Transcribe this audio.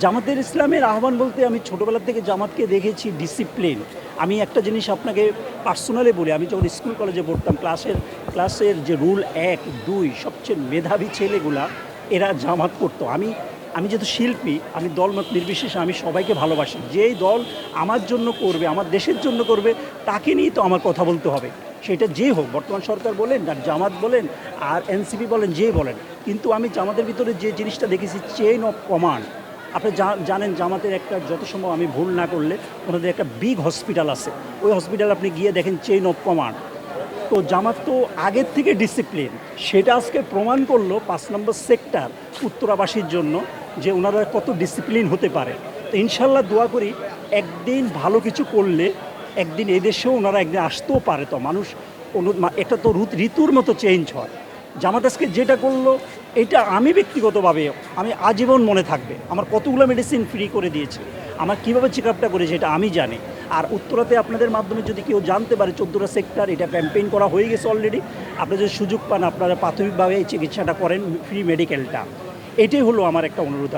জামাতের ইসলামের আহ্বান বলতে আমি ছোটোবেলা থেকে জামাতকে দেখেছি ডিসিপ্লিন। আমি একটা জিনিস আপনাকে পার্সোনালি বলি, আমি যখন স্কুল কলেজে পড়তাম ক্লাসের যে রুল 1, 2 সবচেয়ে মেধাবী ছেলেগুলা এরা জামাত করতো। আমি আমি যেহেতু শিল্পী, আমি দলমত নির্বিশেষে আমি সবাইকে ভালোবাসি। যেই দল আমার জন্য করবে, আমার দেশের জন্য করবে, তাকে নিয়েই তো আমার কথা বলতে হবে। সেটা যেই হোক, বর্তমান সরকার বলেন আর জামাত বলেন আর এনসিপি বলেন, যেই বলেন। কিন্তু আমি জামাতের ভিতরে যে জিনিসটা দেখেছি, চেইন অফ কমান্ড। আপনি জানেন জামাতের একটা, যত সম্ভব আমি ভুল না করলে, ওনাদের একটা বিগ হসপিটাল আছে। ওই হসপিটাল আপনি গিয়ে দেখেন চেইন অফ কমান্ড। তো জামাত তো আগের থেকে ডিসিপ্লিন, সেটা আজকে প্রমাণ করলো 5 নম্বর সেক্টর উত্তরাবাসীর জন্য যে ওনারা কত ডিসিপ্লিন হতে পারে। তো ইনশাল্লাহ দোয়া করি একদিন ভালো কিছু করলে একদিন এদেশেও ওনারা একদিন আসতেও পারে। তো মানুষ এটা তো ঋতুর মতো চেঞ্জ হয়। জামাত আজকে যেটা করলো, এটা আমি ব্যক্তিগতভাবে আমি আজীবন মনে থাকবে। আমার কতগুলো মেডিসিন ফ্রি করে দিয়েছে, আমার কীভাবে চেক আপটা করেছে এটা আমি জানি। আর উত্তরাতে আপনাদের মাধ্যমে যদি কেউ জানতে পারে 14টা সেক্টর, এটা ক্যাম্পেইন করা হয়ে গেছে অলরেডি। আপনারা যদি সুযোগ পান, আপনারা প্রাথমিকভাবে এই চিকিৎসাটা করেন, ফ্রি মেডিকেলটা। এটাই হলো আমার একটা অনুরোধ।